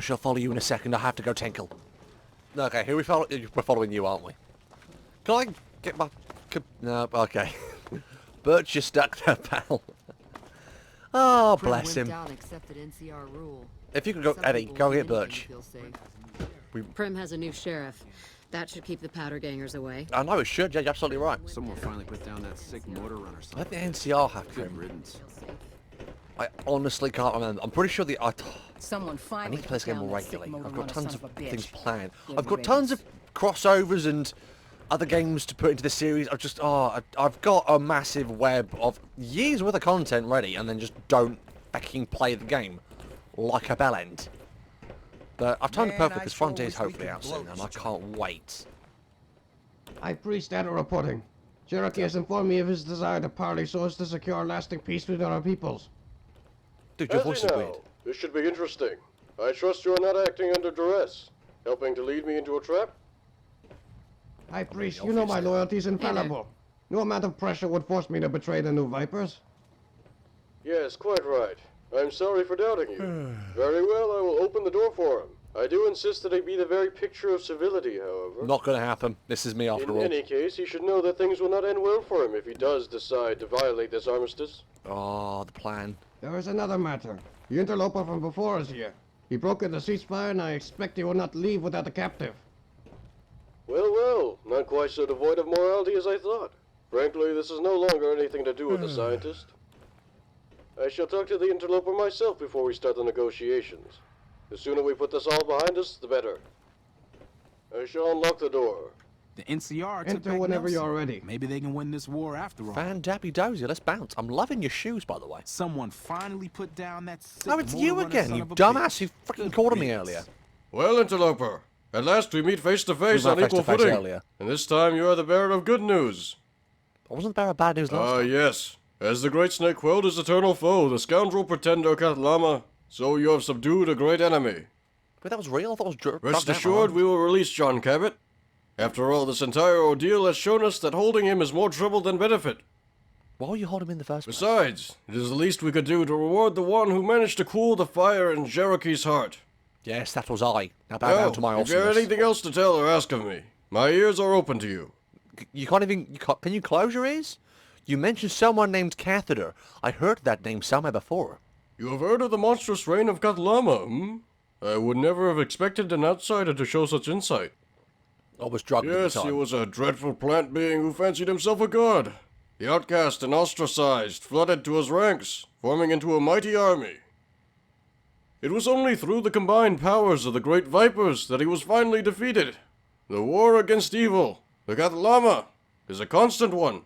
shall follow you in a second. I have to go tinkle. Okay, who we follow? We're following you, aren't we? Can I get my... No, okay. Birch, you're stuck there, pal. Oh, bless him. If you could go, Eddie, go get Birch. Prim has a new sheriff. That should keep the powder gangers away. I know it should, yeah, you're absolutely right. Someone finally put down that sick motor run or something. Let the NCR have Prim. I honestly can't remember. I'm pretty sure I need to play this game more regularly. I've got tons of things planned. I've got tons of crossovers and other games to put into this series. I've got a massive web of years worth of content ready, and then just don't fucking play the game like a bellend. But I've timed it perfect because Frontier's hopefully out soon, and I can't wait. High Priest Data reporting. Cherokee has informed me of his desire to parley so as to secure lasting peace between our peoples. Dude, your voice is weird. This should be interesting. I trust you are not acting under duress, helping to lead me into a trap? High Priest, you know my loyalty is infallible. No amount of pressure would force me to betray the new Vipers. Yes, quite right. I'm sorry for doubting you. Very well, I will open the door for him. I do insist that he be the very picture of civility, however. Not gonna happen. This is me after all. In any case, he should know that things will not end well for him if he does decide to violate this armistice. Oh, the plan. There is another matter. The interloper from before is here. He brokered the ceasefire, and I expect he will not leave without a captive. Well, well, not quite so devoid of morality as I thought. Frankly, this is no longer anything to do with the scientist. I shall talk to the interloper myself before we start the negotiations. The sooner we put this all behind us, the better. I shall unlock the door. The NCR Enter whenever you're ready. Maybe they can win this war after all. Fan dappy dozy, let's bounce. I'm loving your shoes, by the way. Someone finally put down that sick Oh, it's you motor again, son you of a dumbass. bitch. You fucking called me earlier. Well, interloper, at last we meet face to face on equal footing. Earlier. And this time you are the bearer of good news. I wasn't the bearer of bad news last time. Yes. As the great snake quelled his eternal foe, the scoundrel pretender Katlama, so you have subdued a great enemy. But that was real? I thought it was Rest assured, we will release John Cabot. After all, this entire ordeal has shown us that holding him is more trouble than benefit. Why were you holding him in the first place? Besides, it is the least we could do to reward the one who managed to cool the fire in Cherokee's heart. Yes, that was I. Now bow down to my if you have awesomeness. anything else to tell or ask of me, my ears are open to you. You can't even... can you close your ears? You mentioned someone named Catheter. I heard that name somewhere before. You have heard of the monstrous reign of Katlama, hmm? I would never have expected an outsider to show such insight. I was drugged at the Yes, time. he was a dreadful plant being who fancied himself a god. The outcast and ostracized flooded to his ranks, forming into a mighty army. It was only through the combined powers of the great Vipers that he was finally defeated. The war against evil, the Katlama, is a constant one.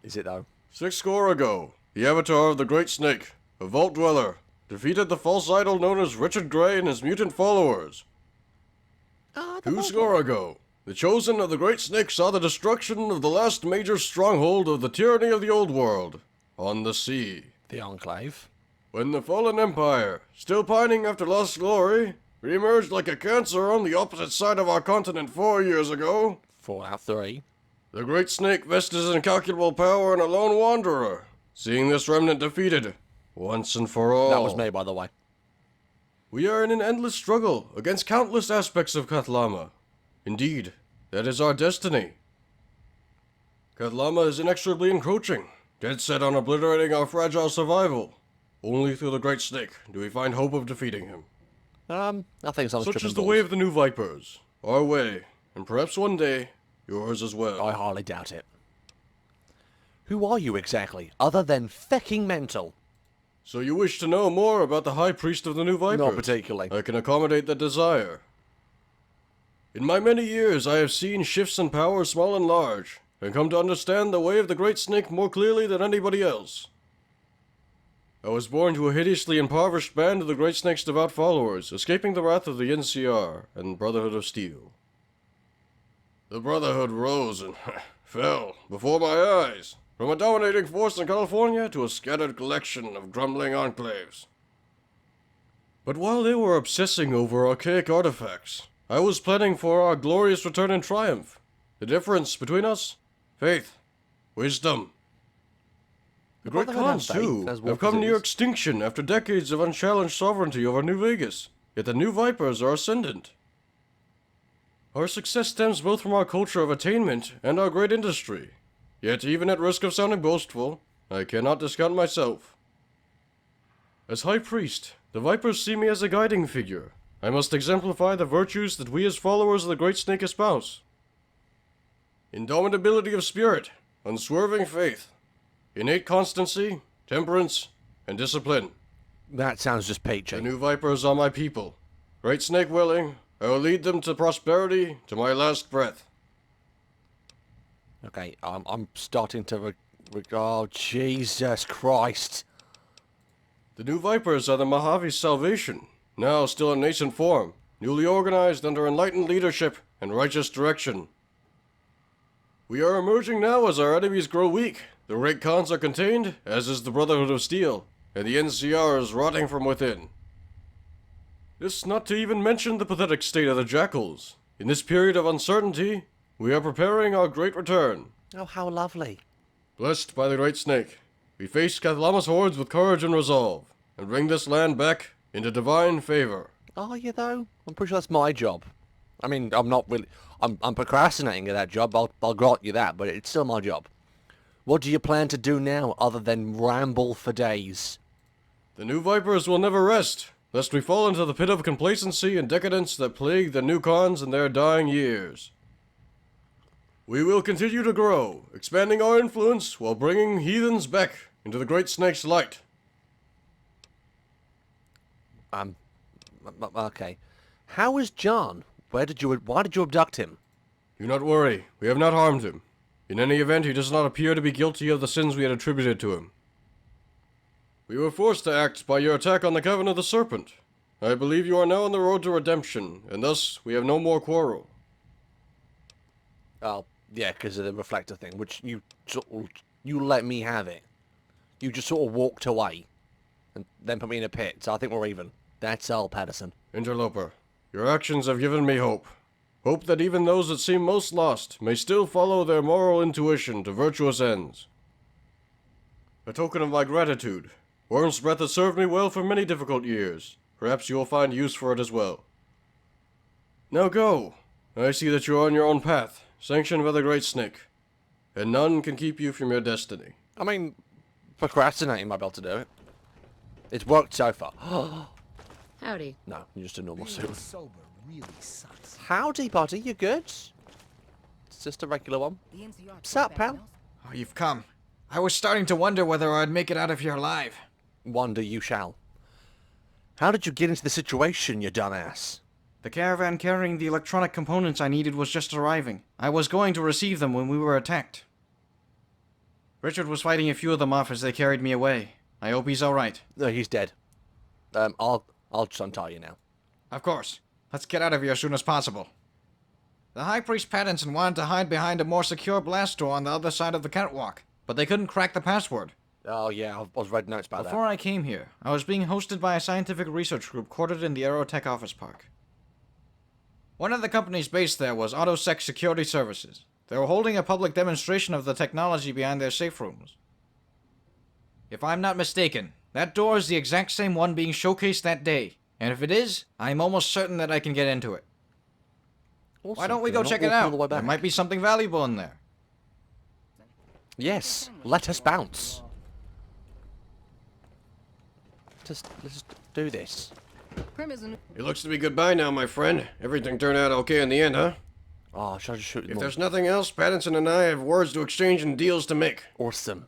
Is it though? 6 score ago, the avatar of the Great Snake, a vault dweller, defeated the false idol known as Richard Grey and his mutant followers. 2 score ago, the Chosen of the Great Snake saw the destruction of the last major stronghold of the tyranny of the Old World, on the sea. The Enclave. When the fallen Empire, still pining after lost glory, re-emerged like a cancer on the opposite side of our continent 4 years ago, Fallout 3. the Great Snake vested his incalculable power in a lone wanderer, seeing this remnant defeated, once and for all. That was me, by the way. We are in an endless struggle against countless aspects of Katlama. Indeed, that is our destiny. Katlama is inexorably encroaching, dead set on obliterating our fragile survival. Only through the Great Snake do we find hope of defeating him. I think someone's Such is the way of the new Vipers. Our way, and perhaps one day, yours as well. I hardly doubt it. Who are you exactly, other than fecking mental? So you wish to know more about the High Priest of the new Vipers? Not particularly. I can accommodate that desire. In my many years, I have seen shifts in power small and large, and come to understand the way of the Great Snake more clearly than anybody else. I was born to a hideously impoverished band of the Great Snake's devout followers, escaping the wrath of the NCR and Brotherhood of Steel. The Brotherhood rose and fell before my eyes, from a dominating force in California to a scattered collection of grumbling enclaves. But while they were obsessing over archaic artifacts, I was planning for our glorious return in triumph. The difference between us? Faith. Wisdom. The great Brotherhood cons, have faith, too, as have wolf come as it near is. extinction after decades of unchallenged sovereignty over New Vegas. yet the new Vipers are ascendant. Our success stems both from our culture of attainment and our great industry. Yet, even at risk of sounding boastful, I cannot discount myself. As High Priest, the Vipers see me as a guiding figure. I must exemplify the virtues that we as followers of the Great Snake espouse. Indomitability of spirit, unswerving faith, innate constancy, temperance, and discipline. That sounds just peachy. The new Vipers are my people. Great Snake willing, I will lead them to prosperity to my last breath. Okay, I'm starting to... Oh, Jesus Christ. The new Vipers are the Mojave's salvation, now still in nascent form, newly organized under enlightened leadership and righteous direction. We are emerging now as our enemies grow weak. The great cons are contained, as is the Brotherhood of Steel, and the NCR is rotting from within. This not to even mention the pathetic state of the Jackals. In this period of uncertainty, we are preparing our great return. Oh, how lovely. Blessed by the Great Snake, we face Cathlama's hordes with courage and resolve, and bring this land back into divine favor. Are you, though? I'm pretty sure that's my job. I mean, I'm not really... I'm procrastinating at that job, I'll grant you that, but it's still my job. What do you plan to do now, other than ramble for days? The new Vipers will never rest, lest we fall into the pit of complacency and decadence that plague the new cons in their dying years. We will continue to grow, expanding our influence while bringing heathens back into the Great Snake's light. Okay. How is John? Why did you abduct him? Do not worry, we have not harmed him. In any event, he does not appear to be guilty of the sins we had attributed to him. We were forced to act by your attack on the Cavern of the Serpent. I believe you are now on the road to redemption, and thus we have no more quarrel. Oh, yeah, because of the reflector thing, which you let me have it. You just sort of walked away, and then put me in a pit, so I think we're even. That's all, Patterson. Interloper, your actions have given me hope. Hope that even those that seem most lost may still follow their moral intuition to virtuous ends. A token of my gratitude. Worm's breath has served me well for many difficult years. Perhaps you will find use for it as well. Now go. I see that you are on your own path, sanctioned by the Great Snake, and none can keep you from your destiny. I mean, procrastinating might be able to do it. It's worked so far. Howdy. No, you're just a normal suit. Sober really sucks. Howdy, buddy, you good? It's just a regular one. Sup, pal? Oh, you've come. I was starting to wonder whether I'd make it out of here alive. Wonder you shall. How did you get into the situation, you dumbass? The caravan carrying the electronic components I needed was just arriving. I was going to receive them when we were attacked. Richard was fighting a few of them off as they carried me away. I hope he's alright. No, he's dead. I'll just untie you now. Of course. Let's get out of here as soon as possible. The High Priest Pattinson wanted to hide behind a more secure blast door on the other side of the catwalk, but they couldn't crack the password. Oh yeah, I was reading notes about that. Before I came here, I was being hosted by a scientific research group quartered in the Aerotech Office Park. One of the companies based there was AutoSec Security Services. They were holding a public demonstration of the technology behind their safe rooms. If I'm not mistaken, that door is the exact same one being showcased that day. And if it is, I'm almost certain that I can get into it. Awesome. Why don't we go check it All out? the way There back. might be something valuable in there. Yes, let us bounce. Let's just do this. It looks to be goodbye now, my friend. Everything turned out okay in the end, huh? Oh, should I just shoot them If all? there's nothing else, Pattinson and I have words to exchange and deals to make. Awesome.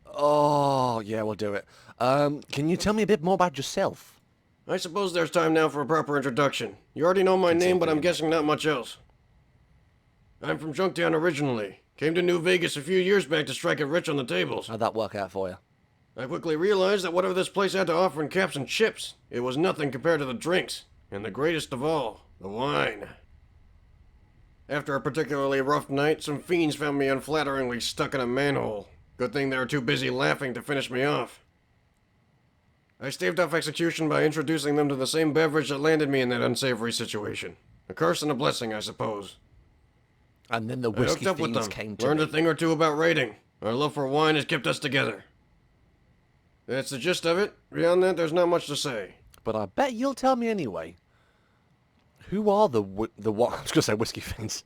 Oh, yeah, we'll do it. Can you tell me a bit more about yourself? I suppose there's time now for a proper introduction. You already know my name, but I'm guessing not much else. I'm from Junktown originally. Came to New Vegas a few years back to strike it rich on the tables. How'd that work out for you? I quickly realized that whatever this place had to offer in caps and chips, it was nothing compared to the drinks, and the greatest of all, the wine. After a particularly rough night, some fiends found me unflatteringly stuck in a manhole. Good thing they were too busy laughing to finish me off. I staved off execution by introducing them to the same beverage that landed me in that unsavory situation. A curse and a blessing, I suppose. And then the I hooked whiskey up with fiends them, came to learned me. a thing or two about raiding. Our love for wine has kept us together. That's the gist of it. Beyond that, there's not much to say. but I bet you'll tell me anyway. Who are the what? I was gonna say whiskey fiends.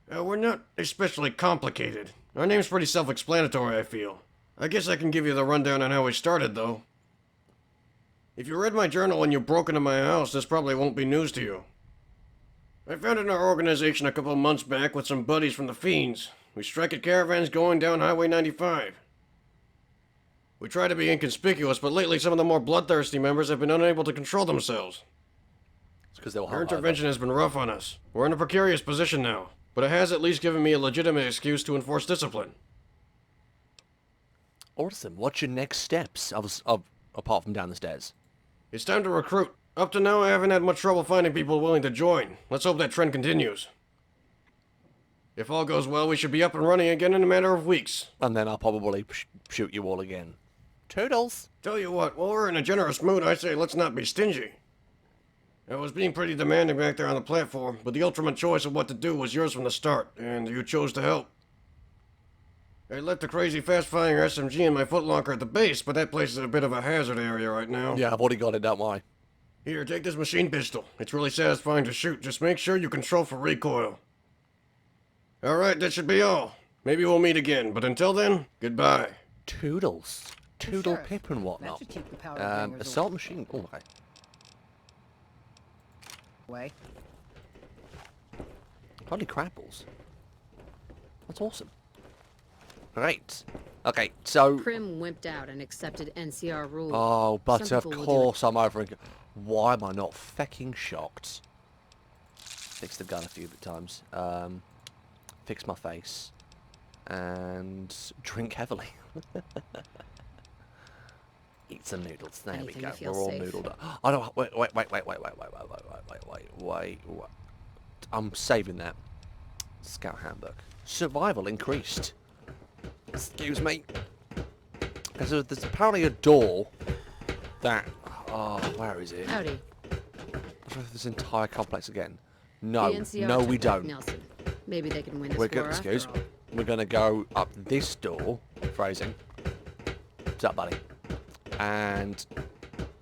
We're not especially complicated. Our name's pretty self-explanatory, I feel. I guess I can give you the rundown on how we started, though. If you read my journal when you broke into my house, this probably won't be news to you. I founded our organization a couple of months back with some buddies from the Fiends. We strike at caravans going down Highway 95. We try to be inconspicuous, but lately some of the more bloodthirsty members have been unable to control themselves. It's because they were Our intervention has been rough on us. We're in a precarious position now, but it has at least given me a legitimate excuse to enforce discipline. Awesome. What's your next steps, apart from down the stairs? It's time to recruit. Up to now, I haven't had much trouble finding people willing to join. Let's hope that trend continues. If all goes well, we should be up and running again in a matter of weeks. And then I'll probably shoot you all again. Toodles. Tell you what, while we're in a generous mood, I say let's not be stingy. I was being pretty demanding back there on the platform, but the ultimate choice of what to do was yours from the start, and you chose to help. I left the crazy fast-firing SMG in my footlocker at the base, but that place is a bit of a hazard area right now. Yeah, I've already got it, don't worry. Here, take this machine pistol. It's really satisfying to shoot. Just make sure you control for recoil. Alright, that should be all. Maybe we'll meet again, but until then, goodbye. Toodles. Toodle pip and whatnot. That should keep the powder bangers Assault away. machine. Oh, okay. Way. Holy crapples. That's awesome. Right. Okay, so... Prim wimped out and accepted NCR rules. Oh, but Some of people will do course I'm over... Why am I not fecking shocked? Fix the gun a few times. Fix my face. And drink heavily. Eat some noodles. There Anything we to go. feel We're all safe. noodled up. Oh no, wait. I'm saving that. Scout handbook. Survival increased. Excuse me. There's apparently a door that... Oh, where is it? Howdy. This entire complex again. No, The NCR no, we took back don't. Nelson. Maybe they can win this We're war gonna, after excuse. all. We're gonna go up this door. Phrasing. What's up, buddy? And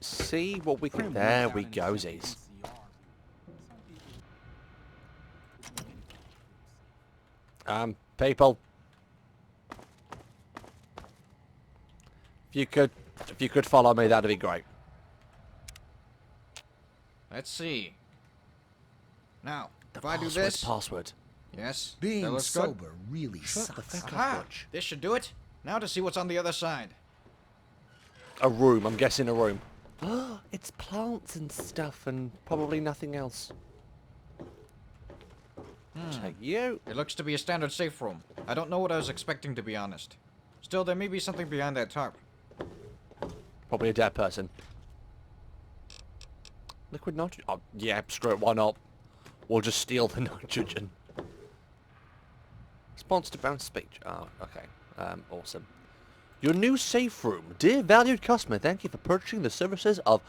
see what we can. There we go, Z's. People. If you could follow me, that'd be great. Let's see. Now, if I do Password, this... password. Yes, that Being looks good. sober really Shut the sucks. fuck Aha! up, Butch. This should do it. Now to see what's on the other side. A room. I'm guessing a room. It's plants and stuff, and probably nothing else. Check you. It looks to be a standard safe room. I don't know what I was expecting, to be honest. Still, there may be something behind that tarp. Probably a dead person. Liquid nitrogen. Oh, yeah, screw it. Why not? We'll just steal the nitrogen. Response to bounce speech. Oh, okay. Awesome. Your new safe room. Dear valued customer, thank you for purchasing the services of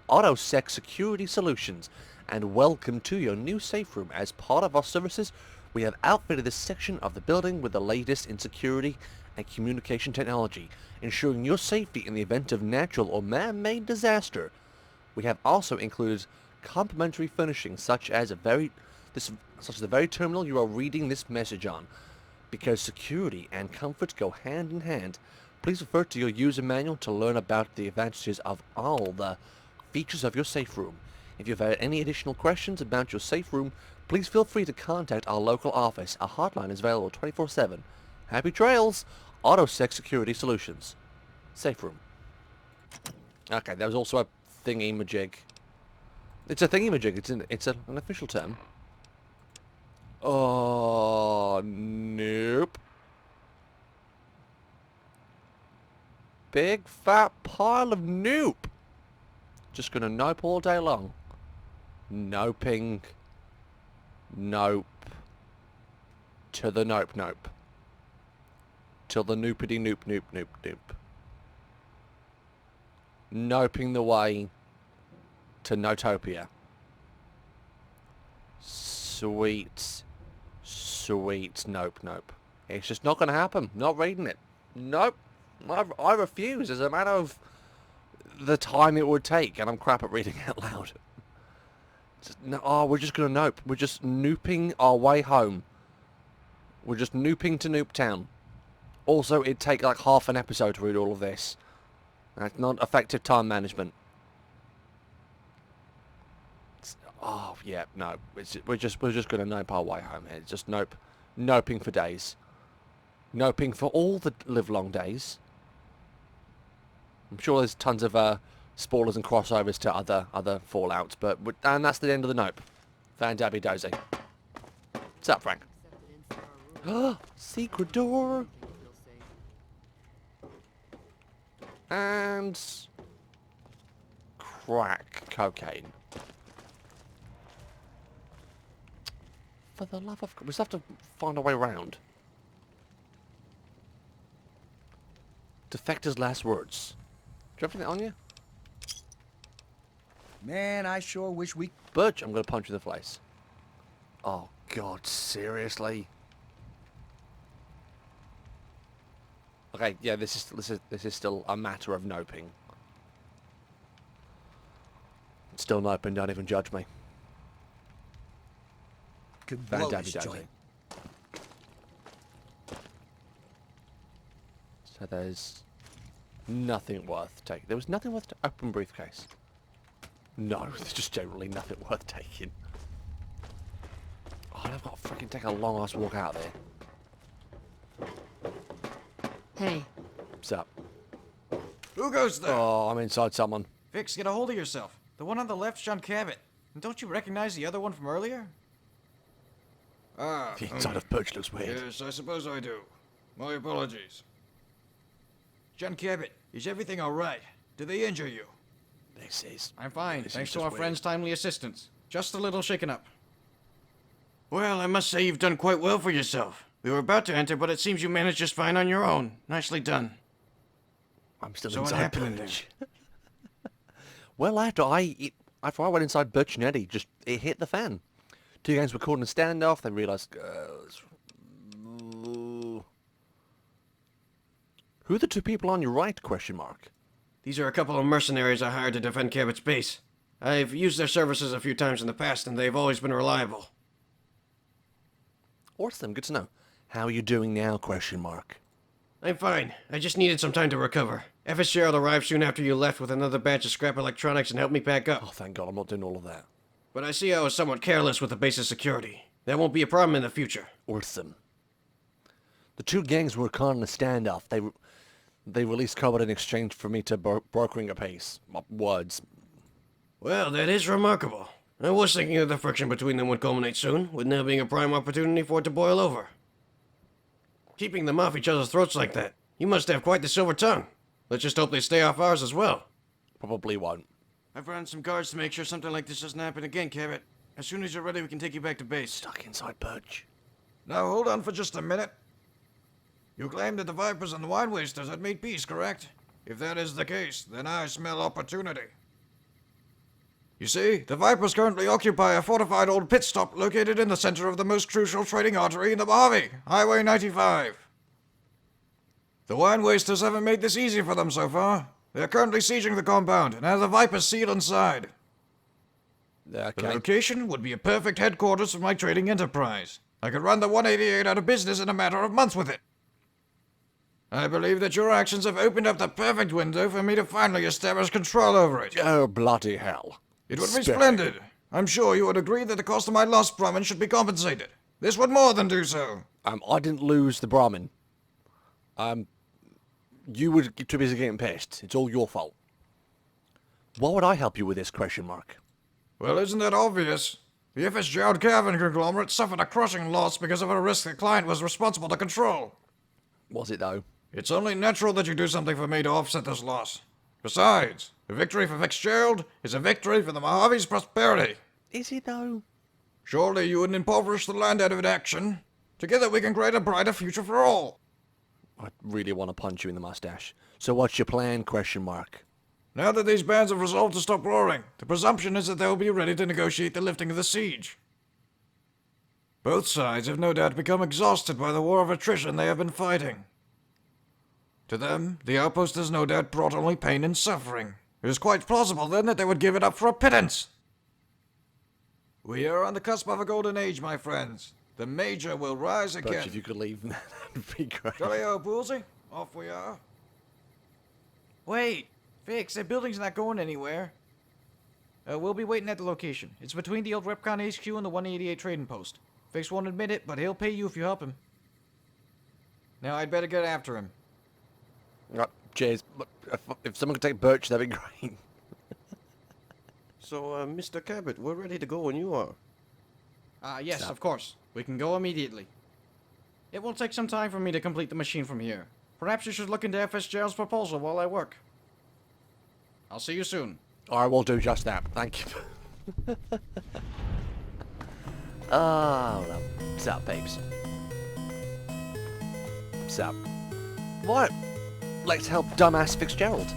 AutoSec Security Solutions, and welcome to your new safe room. As part of our services, we have outfitted this section of the building with the latest in security and communication technology, ensuring your safety in the event of natural or man-made disaster. We have also included complimentary furnishings such as the very terminal you are reading this message on. Because security and comfort go hand in hand, please refer to your user manual to learn about the advantages of all the features of your safe room. If you've had any additional questions about your safe room, please feel free to contact our local office. Our hotline is available 24/7. Happy trails! AutoSec Security Solutions. Safe room. Okay, there was also a thingy-majig. It's a thingy-majig. It's an official term. Oh, nope. Big fat pile of nope. Just gonna nope all day long. Noping. Nope. To the nope nope. Till the noopity noop noop noop noop. Noping the way to Notopia. Sweet. Sweet nope nope. It's just not gonna happen. Not reading it. Nope. I refuse. As a matter of the time it would take, and I'm crap at reading out loud. No, we're just gonna nope. We're just nooping our way home. We're just nooping to Noop Town. Also, it'd take like half an episode to read all of this. That's not effective time management. Oh yeah, no. We're just gonna nope our way home here. Just nope, noping for days, noping for all the livelong days. I'm sure there's tons of spoilers and crossovers to other Fallouts, but and that's the end of the nope. Van Dabby Dozy. What's up, Frank? Secret door. And crack cocaine. For the love of God, we just have to find a way around. Defector's last words. Do you have anything on you? Man, I sure wish we... Butch, I'm gonna punch you in the face. Oh God, seriously? Okay, yeah, this is still a matter of noping. Still noping, don't even judge me. could Van blow Dabby this Dozy. joint. So there's nothing worth taking. There was nothing worth open briefcase. No, there's just generally nothing worth taking. Oh, I've got to freaking take a long ass walk out there. Hey, What's up? Who goes there? Oh, I'm inside someone. Vix, get a hold of yourself. The one on the left's John Cabot. And don't you recognize the other one from earlier? Ah, The inside of Perch looks weird. yes, I suppose I do. My apologies. John Cabot, is everything alright? Did they injure you? This is... I'm fine, This thanks is to just our weird. friend's timely assistance. Just a little shaken up. Well, I must say you've done quite well for yourself. We were about to enter, but it seems you managed just fine on your own. Nicely done. I'm still So what inside happened in Perch. Well, after I went inside Birch and Eddie, it hit the fan. Two gangs were caught in a standoff. They realised... who are the two people on your right, question mark? These are a couple of mercenaries I hired to defend Cabot's base. I've used their services a few times in the past, and they've always been reliable. Awesome, good to know. How are you doing now, question mark? I'm fine. I just needed some time to recover. FS Gerald arrived soon after you left with another batch of scrap electronics and helped me pack up. Oh, thank God, I'm not doing all of that. But I see I was somewhat careless with the base's security. That won't be a problem in the future. Awesome. The two gangs were caught in a standoff. They released Cabot in exchange for me to brokering a peace. Words. Well, that is remarkable. I was thinking that the friction between them would culminate soon, with now being a prime opportunity for it to boil over. Keeping them off each other's throats like that, you must have quite the silver tongue. Let's just hope they stay off ours as well. Probably won't. I've run some guards to make sure something like this doesn't happen again, Cabot. As soon as you're ready, we can take you back to base. Stuck inside Birch. Now hold on for just a minute. You claim that the Vipers and the Wine Wasters had made peace, correct? If that is the case, then I smell opportunity. You see, the Vipers currently occupy a fortified old pit stop located in the center of the most crucial trading artery in the Mojave, Highway 95. The Wine Wasters haven't made this easy for them so far. They are currently sieging the compound and have the Vipers sealed inside. The Okay. location would be a perfect headquarters for my trading enterprise. I could run the 188 out of business in a matter of months with it. I believe that your actions have opened up the perfect window for me to finally establish control over it. Oh, bloody hell. It would be Spiffy. splendid. I'm sure you would agree that the cost of my lost Brahmin should be compensated. This would more than do so. I didn't lose the Brahmin. You were too busy getting pissed. It's all your fault. Why would I help you with this, question mark? Well, isn't that obvious? The FS Gerald Caravan conglomerate suffered a crushing loss because of a risk the client was responsible to control. Was it, though? It's only natural that you do something for me to offset this loss. Besides, a victory for Fitzgerald is a victory for the Mojave's prosperity. Is it, though? Surely you wouldn't impoverish the land out of inaction. Together we can create a brighter future for all. I really want to punch you in the mustache. So what's your plan, question mark? Now that these bands have resolved to stop roaring, the presumption is that they will be ready to negotiate the lifting of the siege. Both sides have no doubt become exhausted by the war of attrition they have been fighting. To them, the outpost has no doubt brought only pain and suffering, It is quite plausible then that they would give it up for a pittance. We are on the cusp of a golden age, my friends. The Major will rise again. But if you could leave, that'd be great. Jolly-o, Poolsy. Off we are. Wait! Fix, that building's not going anywhere. We'll be waiting at the location. It's between the old Repcon HQ and the 188 trading post. Fix won't admit it, but he'll pay you if you help him. Now I'd better get after him. Cheers. If someone could take Birch, that'd be great. So, Mr. Cabot, we're ready to go when you are. Yes, Stop. of course. We can go immediately. It will take some time for me to complete the machine from here. Perhaps you should look into FSJL's proposal while I work. I'll see you soon. I will do just that. Thank you. Oh, well. Sup, babes? Sup? What? Let's help dumbass Fitzgerald.